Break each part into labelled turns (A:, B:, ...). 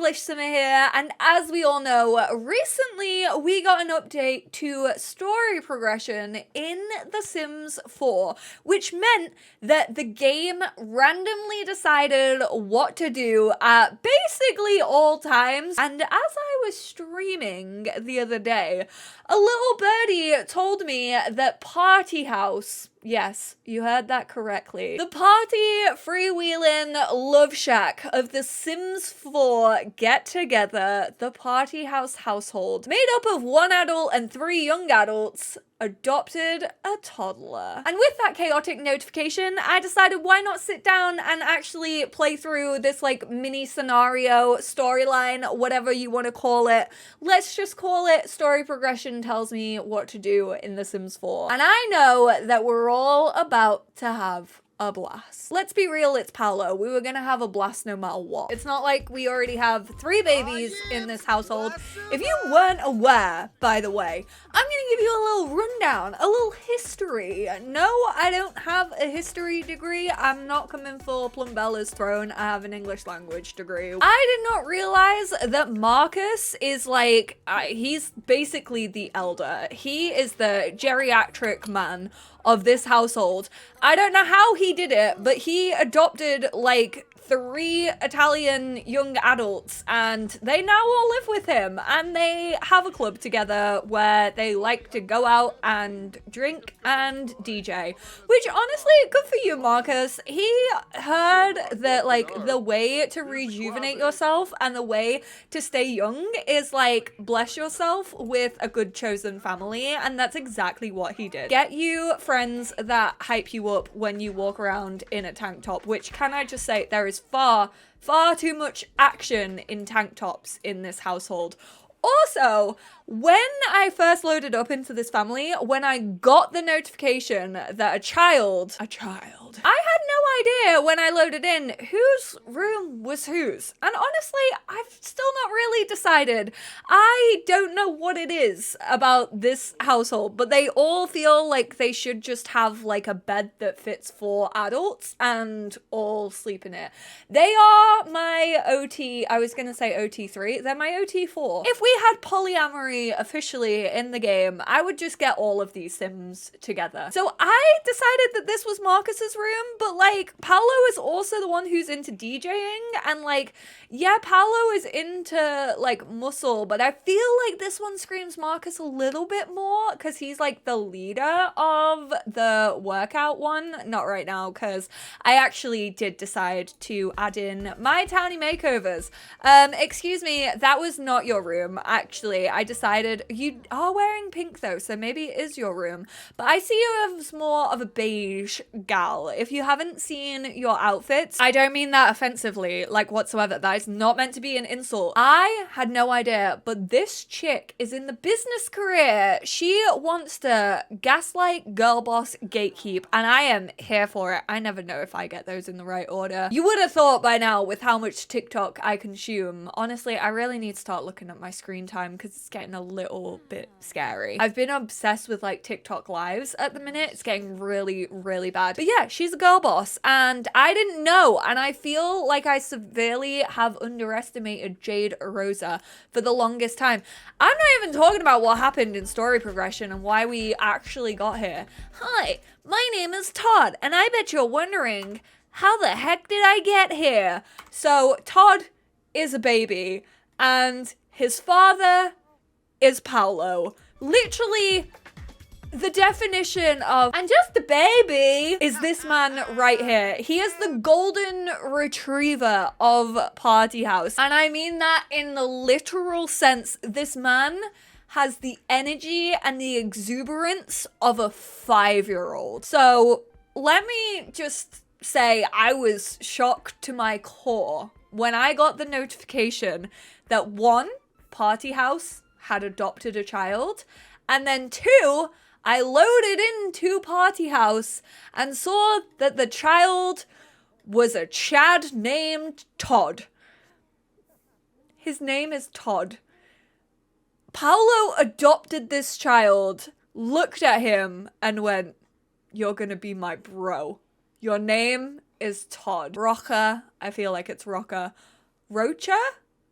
A: EnglishSimmer here, and as we all know, recently we got an update to story progression in The Sims 4, which meant that the game randomly decided what to do at basically all times. And as I was streaming the other day, a little birdie told me that Partihaus, yes, you heard that correctly, the party freewheeling love shack of the Sims 4 get-together, the Partihaus household, made up of one adult and 3 young adults, adopted a toddler. And with that chaotic notification, I decided why not sit down and actually play through this like mini scenario, storyline, whatever you want to call it. Let's just call it story progression tells me what to do in The Sims 4. And I know that we're all about to have a blast. Let's be real, it's Paolo. We were gonna have a blast no matter what. It's not like we already have 3 babies in this household. If you weren't aware, by the way, I'm gonna give you a little rundown, a little history. No, I don't have a history degree. I'm not coming for Plumbella's throne. I have an English language degree. I did not realize that Marcus is like, he's basically the elder. He is the geriatric man of this household. I don't know how he did it, but he adopted like 3 Italian young adults and they now all live with him and they have a club together where they like to go out and drink and DJ, which honestly, good for you, Marcus. He heard that like the way to rejuvenate yourself and the way to stay young is like bless yourself with a good chosen family, and that's exactly what he did. Get you friends that hype you up when you walk around in a tank top, which, can I just say, there is far too much action in tank tops in this household. Also, when I first loaded up into this family, when I got the notification that a child, I had no idea when I loaded in whose room was whose. And honestly, I've still not really decided. I don't know what it is about this household, but they all feel like they should just have like a bed that fits 4 adults and all sleep in it. They are my OT, I was gonna say OT3, they're my OT4. If we had polyamory officially in the game, I would just get all of these Sims together. So I decided that this was Marcus's room, but like Paolo is also the one who's into DJing, and like, yeah, Paolo is into like muscle, but I feel like this one screams Marcus a little bit more because he's like the leader of the workout one. Not right now, because I actually did decide to add in my townie makeovers. Excuse me, that was not your room. Actually, I decided you are wearing pink though, so maybe it is your room. But I see you as more of a beige gal. If you haven't seen your outfits, I don't mean that offensively, like whatsoever. That is not meant to be an insult. I had no idea, but this chick is in the business career. She wants to gaslight, girl boss, gatekeep, and I am here for it. I never know if I get those in the right order. You would have thought by now with how much TikTok I consume. Honestly, I really need to start looking at my screen time because it's getting a little bit scary. I've been obsessed with like TikTok lives at the minute. It's getting really bad. But yeah, she's a girl boss and I didn't know, and I feel like I severely have underestimated Jade Rosa for the longest time. I'm not even talking about what happened in story progression and why we actually got here. Hi, my name is Todd, and I bet you're wondering, how the heck did I get here? So Todd is a baby and his father is Paolo. Literally the definition of, and just a baby, is this man right here. He is the golden retriever of Partihaus. And I mean that in the literal sense. This man has the energy and the exuberance of a 5-year-old. So let me just say I was shocked to my core when I got the notification that 1, Partihaus had adopted a child, and then 2, I loaded into Partihaus and saw that the child was a Chad named Todd. His name is Todd. Paolo adopted this child, looked at him, and went, "You're gonna be my bro. Your name is Todd." Rocha, I feel like it's Rocha. Rocha?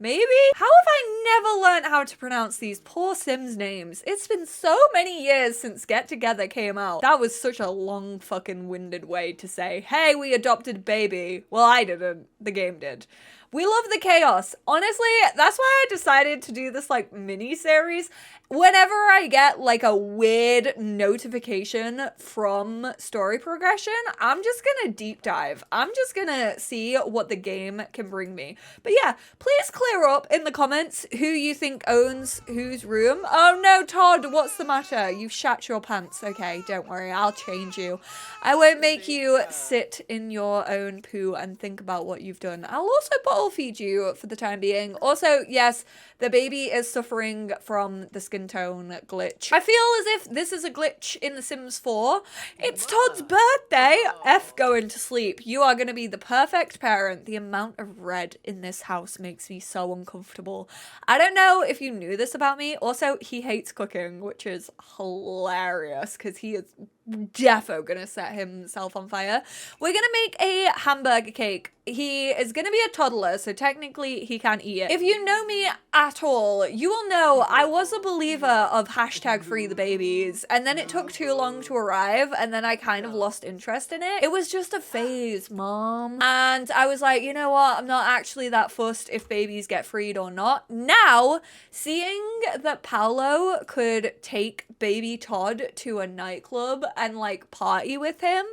A: Maybe? How have I never learned how to pronounce these poor Sims names? It's been so many years since Get Together came out. That was such a long fucking winded way to say, hey, we adopted a baby. Well, I didn't. The game did. We love the chaos. Honestly, that's why I decided to do this like mini series. Whenever I get like a weird notification from story progression, I'm just gonna deep dive. I'm just gonna see what the game can bring me. But yeah, please clear up in the comments who you think owns whose room. Oh no, Todd, what's the matter? You've shat your pants. Okay, don't worry, I'll change you. I won't make you sit in your own poo and think about what you've done. I'll also bottle feed you for the time being. Also, yes, the baby is suffering from the skin tone glitch. I feel as if this is a glitch in The Sims 4. It's Todd's birthday. F going to sleep. You are going to be the perfect parent. The amount of red in this house makes me so uncomfortable. I don't know if you knew this about me. Also, he hates cooking, which is hilarious because he is defo gonna set himself on fire. We're gonna make a hamburger cake. He is gonna be a toddler, so technically he can't eat it. If you know me at all, you will know I was a believer of hashtag free the babies, and then it took too long to arrive, and then I kind of lost interest in it. It was just a phase, mom. And I was like, you know what? I'm not actually that fussed if babies get freed or not. Now, seeing that Paolo could take baby Todd to a nightclub and like party with him,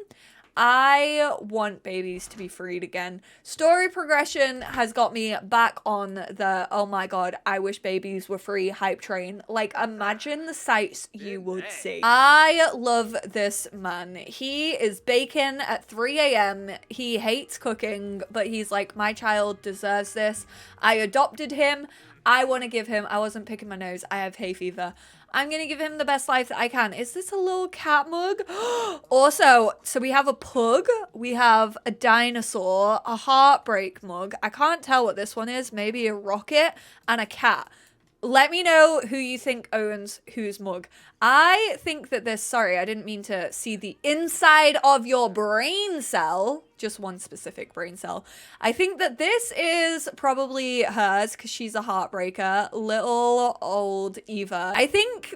A: I want babies to be freed again. Story progression has got me back on the oh my god, I wish babies were free hype train. Like, imagine the sights you would see. I love this man. He is baking at 3 a.m. He hates cooking, but he's like, my child deserves this. I adopted him. I want to give him, I wasn't picking my nose, I have hay fever. I'm gonna give him the best life that I can. Is this a little cat mug? Also, so we have a pug, we have a dinosaur, a heartbreak mug. I can't tell what this one is. Maybe a rocket and a cat. Let me know who you think owns whose mug. I think that this, sorry, I didn't mean to see the inside of your brain cell. Just one specific brain cell. I think that this is probably hers because she's a heartbreaker. Little old Eva. I think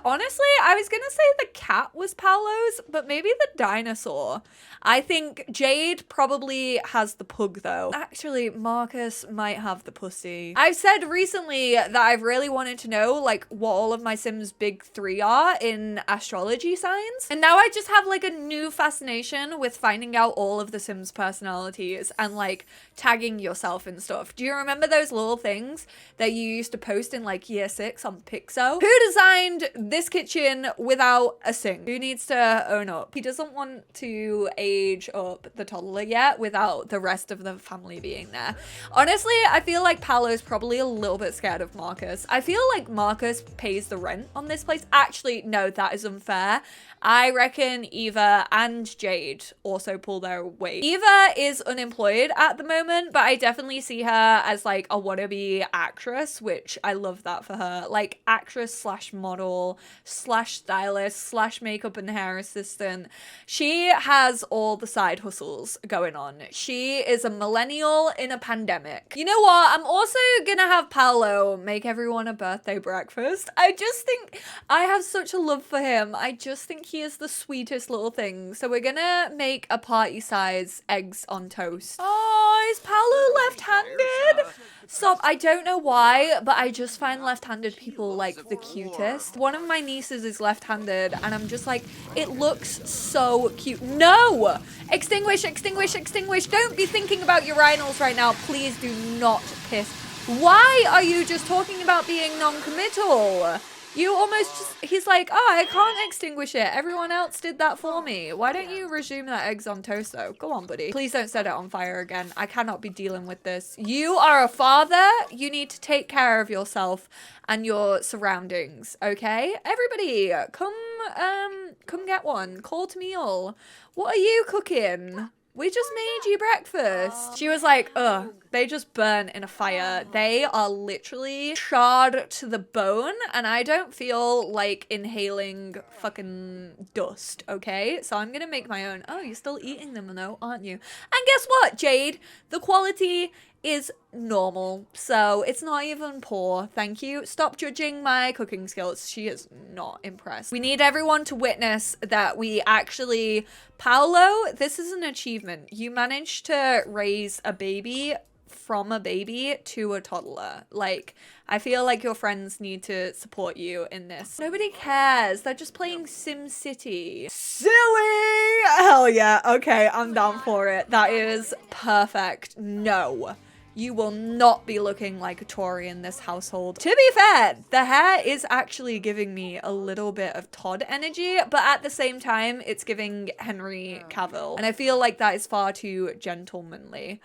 A: honestly, I was gonna say the cat was Paolo's, but maybe the dinosaur. I think Jade probably has the pug though. Actually, Marcus might have the pussy. I've said recently that I've really wanted to know like what all of my Sims big three are in astrology signs. And now I just have like a new fascination with finding out all of the Sims personalities and like tagging yourself and stuff. Do you remember those little things that you used to post in like year 6 on Pixo? Who designed this kitchen without a sink? Who needs to own up? He doesn't want to age up the toddler yet without the rest of the family being there. Honestly, I feel like Paolo's probably a little bit scared of Marcus. I feel like Marcus pays the rent on this place. Actually, no, that is unfair. I reckon Eva and Jade also pull their weight. Eva is unemployed at the moment, but I definitely see her as like a wannabe actress, which I love that for her. Like actress slash model slash stylist slash makeup and hair assistant. She has all the side hustles going on. She is a millennial in a pandemic. You know what? I'm also gonna have Paolo make everyone a birthday breakfast. I just think I have such a love for him. I just think he is the sweetest little thing. So we're gonna make a party size eggs on toast. Oh, is Paolo left-handed? Stop. I don't know why, but I just find left-handed people like the cutest. One of my nieces is left-handed and I'm just like, it looks so cute. No! Extinguish, extinguish, extinguish. Don't be thinking about urinals right now. Please do not piss. Why are you just talking about being non-committal? You almost just, he's like, oh, I can't extinguish it. Everyone else did that for me. Why don't you resume that eggs on toast though? Go on, buddy. Please don't set it on fire again. I cannot be dealing with this. You are a father. You need to take care of yourself and your surroundings, okay? Everybody, come get one. Cold meal. What are you cooking? We just made you breakfast. She was like, ugh, they just burn in a fire. They are literally charred to the bone, and I don't feel like inhaling fucking dust, okay? So I'm gonna make my own. Oh, you're still eating them though, aren't you? And guess what, Jade? The quality is normal. So it's not even poor. Thank you. Stop judging my cooking skills. She is not impressed. We need everyone to witness that we actually... Paolo, this is an achievement. You managed to raise a baby from a baby to a toddler. Like, I feel like your friends need to support you in this. Nobody cares. They're just playing Sim City. Silly! Hell yeah. Okay, I'm down for it. That is perfect. No. You will not be looking like a Tory in this household. To be fair, the hair is actually giving me a little bit of Todd energy, but at the same time, it's giving Henry Cavill. And I feel like that is far too gentlemanly.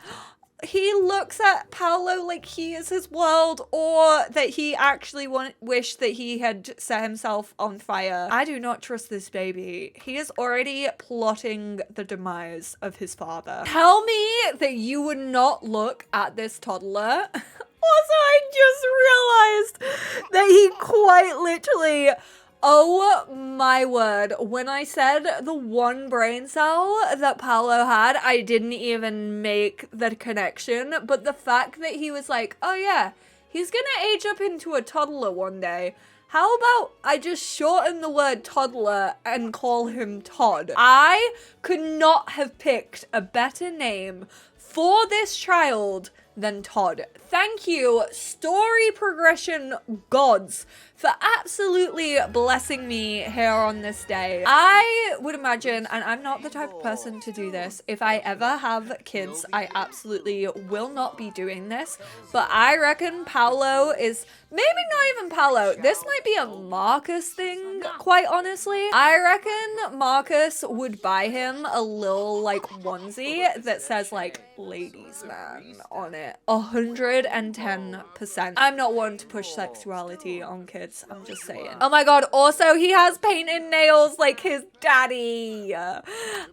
A: He looks at Paolo like he is his world, or that he actually wished that he had set himself on fire. I do not trust this baby. He is already plotting the demise of his father. Tell me that you would not look at this toddler. Also, I just realized that he quite literally... Oh my word, when I said the one brain cell that Paolo had, I didn't even make the connection, but the fact that he was like, oh yeah, he's gonna age up into a toddler one day. How about I just shorten the word toddler and call him Todd? I could not have picked a better name for this child than Todd. Thank you, story progression gods, for absolutely blessing me here on this day. I would imagine, and I'm not the type of person to do this, if I ever have kids, I absolutely will not be doing this, but I reckon Paolo is, maybe not even Paolo, this might be a Marcus thing, quite honestly. I reckon Marcus would buy him a little, like, onesie that says, like, ladies man on it. 110%. I'm not one to push sexuality on kids. I'm just saying. Oh my god, also he has painted nails like his daddy.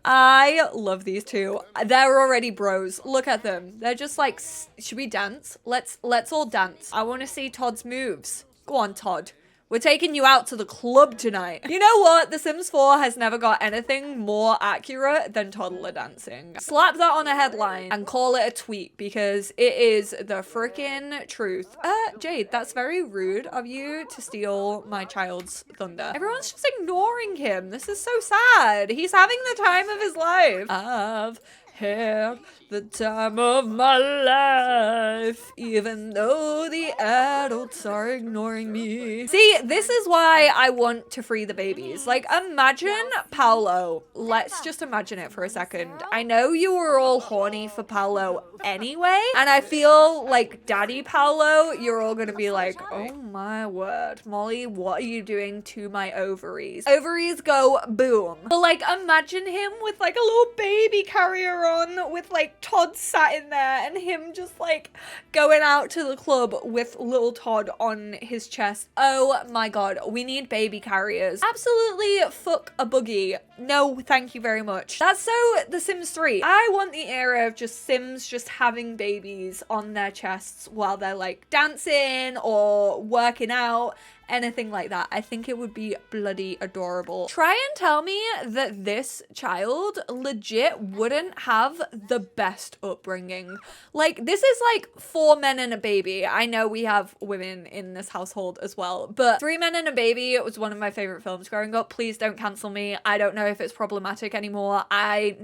A: I love these two. They're already bros. Look at them. They're just like, should we dance? Let's all dance. I want to see Todd's moves. Go on, Todd. We're taking you out to the club tonight. You know what? The Sims 4 has never got anything more accurate than toddler dancing. Slap that on a headline and call it a tweet because it is the freaking truth. Jade, that's very rude of you to steal my child's thunder. Everyone's just ignoring him. This is so sad. He's having the time of his life. I've had the time of my life, even though the adults are ignoring me. See, this is why I want to free the babies. Like, imagine Paolo. Let's just imagine it for a second. I know you were all horny for Paolo anyway, and I feel like Daddy Paolo, you're all gonna be like, oh my word, Molly, what are you doing to my ovaries? Ovaries go boom. But like, imagine him with like a little baby carrier on with like Todd sat in there and him just like going out to the club with little Todd on his chest. Oh my god, we need baby carriers. Absolutely fuck a buggy. No, thank you very much. That's so The Sims 3. I want the era of just Sims just having babies on their chests while they're like dancing or working out. Anything like that. I think it would be bloody adorable. Try and tell me that this child legit wouldn't have the best upbringing. Like, this is like 4 men and a baby. I know we have women in this household as well, but 3 Men and a Baby was one of my favorite films growing up. Please don't cancel me. I don't know if it's problematic anymore. I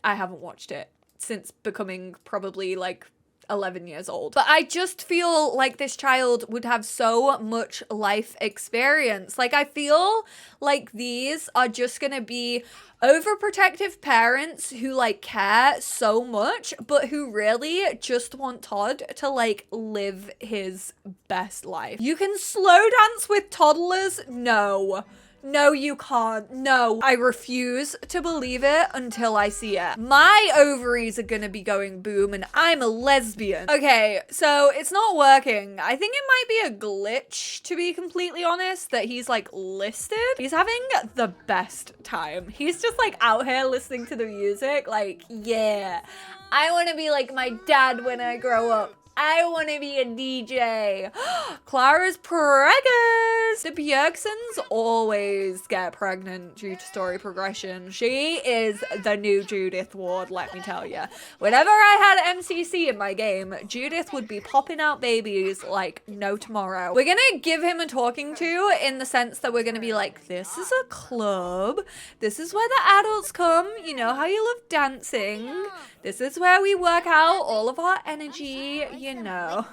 A: haven't watched it since becoming probably like 11 years old. But I just feel like this child would have so much life experience. Like, I feel like these are just gonna be overprotective parents who like care so much, but who really just want Todd to like live his best life. You can slow dance with toddlers? No. No, you can't. No, I refuse to believe it until I see it. My ovaries are gonna be going boom and I'm a lesbian. Okay, so it's not working. I think it might be a glitch, to be completely honest, that he's like listed. He's having the best time. He's just like out here listening to the music like, yeah, I want to be like my dad when I grow up. I want to be a DJ. Clara's preggers. The Bjergsons always get pregnant due to story progression. She is the new Judith Ward, let me tell you. Whenever I had MCC in my game, Judith would be popping out babies like no tomorrow. We're gonna give him a talking to in the sense that we're gonna be like, this is a club. This is where the adults come. You know how you love dancing. This is where we work out all of our energy, you know.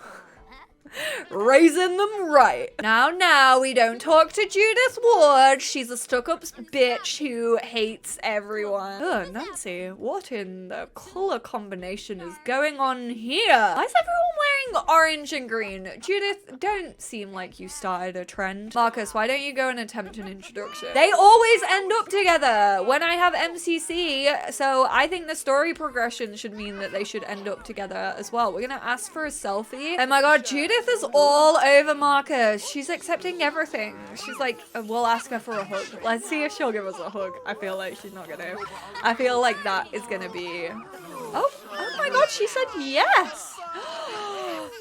A: Raising them right. Now, we don't talk to Judith Ward. She's a stuck-up bitch who hates everyone. Oh, Nancy, what in the color combination is going on here? Why is everyone wearing orange and green? Judith, don't seem like you started a trend. Marcus, why don't you go and attempt an introduction? They always end up together when I have MCC, so I think the story progression should mean that they should end up together as well. We're gonna ask for a selfie. Oh my god, Judith is all over Marcus. She's accepting everything. She's like, we'll ask her for a hug. Let's see if she'll give us a hug. I feel like she's not gonna. I feel like that is gonna be... Oh my god, she said yes.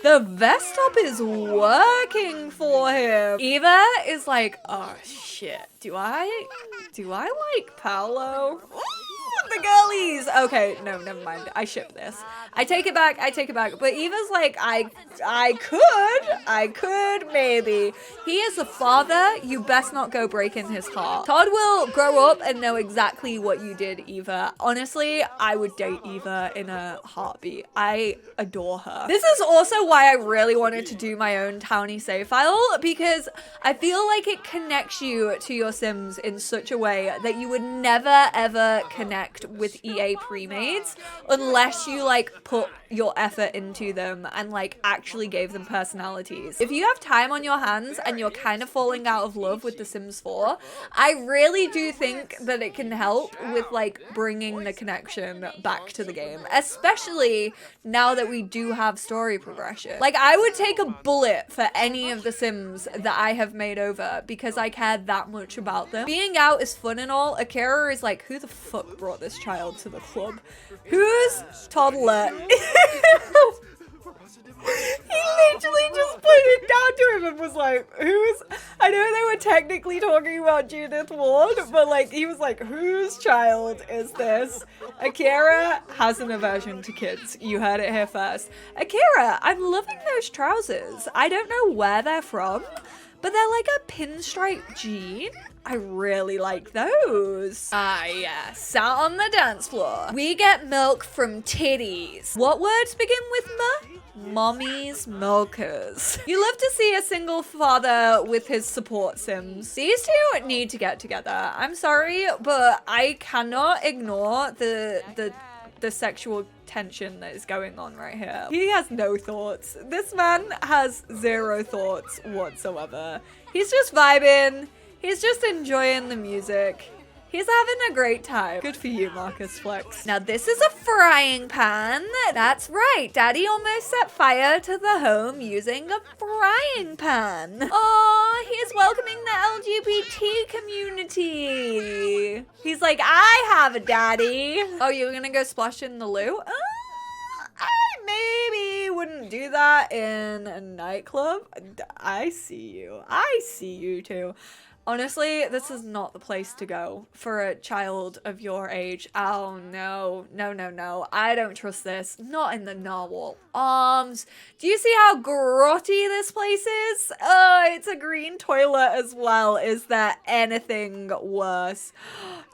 A: The vest up is working for him. Eva is like, oh shit. Do I like Paolo? The girlies. Okay, no, never mind. I ship this. I take it back. But Eva's like, I could maybe. He is a father. You best not go breaking his heart. Todd will grow up and know exactly what you did, Eva. Honestly, I would date Eva in a heartbeat. I adore her. This is also why I really wanted to do my own Townie save file, because I feel like it connects you to your Sims in such a way that you would never ever connect with EA pre-mades unless you like put your effort into them and like actually gave them personalities. If you have time on your hands and you're kind of falling out of love with The Sims 4, I really do think that it can help with like bringing the connection back to the game, especially now that we do have story progression. Like, I would take a bullet for any of the Sims that I have made over because I care that much about them. Being out is fun and all. Akira is like, who the fuck brought this child to the club? Who's toddler? He literally just put it down to him and was like, who's... I know they were technically talking about Judith Ward, but like, he was like, whose child is this? Akira has an aversion to kids. You heard it here first. Akira, I'm loving those trousers. I don't know where they're from, but they're like a pinstripe jean. I really like those. Ah, yeah. Sat on the dance floor. We get milk from titties. What words begin with M? Mommy's milkers. You love to see a single father with his support Sims. These two need to get together. I'm sorry, but I cannot ignore the sexual tension that is going on right here. He has no thoughts. This man has zero thoughts whatsoever. He's just vibing. He's just enjoying the music. He's having a great time. Good for you, Marcus Flex. Now this is a frying pan. That's right. Daddy almost set fire to the home using a frying pan. Oh, he's welcoming the LGBT community. He's like, I have a daddy. Oh, you're gonna go splash in the loo? I maybe wouldn't do that in a nightclub. I see you. I see you too. Honestly, this is not the place to go for a child of your age. Oh, no. No. I don't trust this. Not in the narwhal arms. Do you see how grotty this place is? Oh, it's a green toilet as well. Is there anything worse?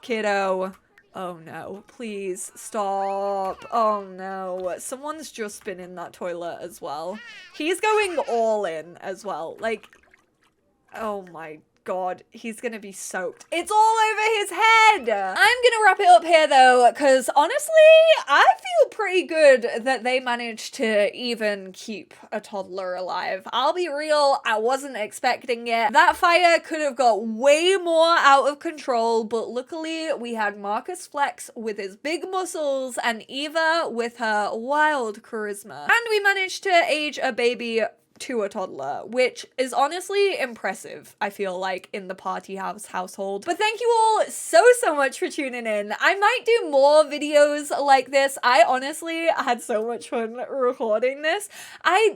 A: Kiddo. Oh, no. Please stop. Oh, no. Someone's just been in that toilet as well. He's going all in as well. Like, oh my God, he's gonna be soaked. It's all over his head. I'm gonna wrap it up here though, because honestly, I feel pretty good that they managed to even keep a toddler alive. I'll be real, I wasn't expecting it. That fire could have got way more out of control, but luckily we had Marcus Flex with his big muscles and Eva with her wild charisma. And we managed to age a baby to a toddler, which is honestly impressive, I feel like, in the party house household. But thank you all so much for tuning in. I might do more videos like this. I honestly had so much fun recording this.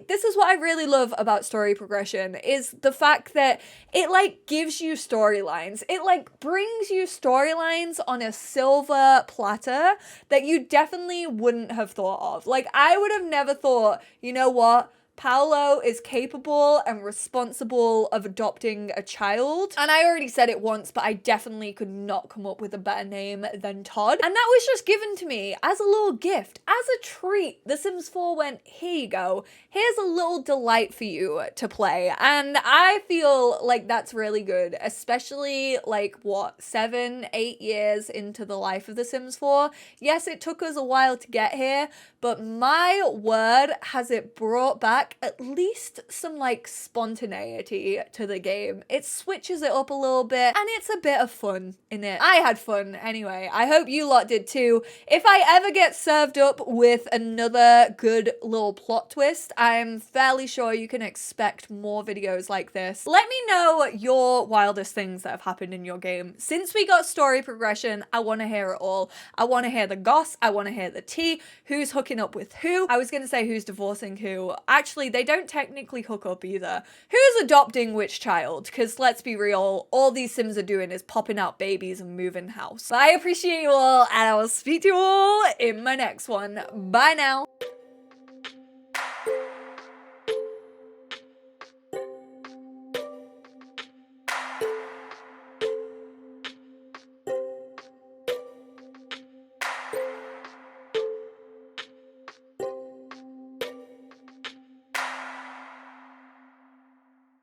A: This is what I really love about story progression, is the fact that it like gives you storylines. It like brings you storylines on a silver platter that you definitely wouldn't have thought of. Like, I would have never thought, you know what? Paolo is capable and responsible of adopting a child. And I already said it once, but I definitely could not come up with a better name than Todd. And that was just given to me as a little gift, as a treat. The Sims 4 went, here you go. Here's a little delight for you to play. And I feel like that's really good, especially like, what, 7, 8 years into the life of The Sims 4. Yes, it took us a while to get here, but my word, has it brought back at least some like spontaneity to the game. It switches it up a little bit and it's a bit of fun in it. I had fun anyway. I hope you lot did too. If I ever get served up with another good little plot twist, I'm fairly sure you can expect more videos like this. Let me know your wildest things that have happened in your game. Since we got story progression, I want to hear it all. I want to hear the goss. I want to hear the tea. Who's hooking up with who? I was going to say who's divorcing who. Actually, they don't technically hook up either. Who's adopting which child? Because let's be real, all these Sims are doing is popping out babies and moving house. But I appreciate you all, and I will speak to you all in my next one. Bye now.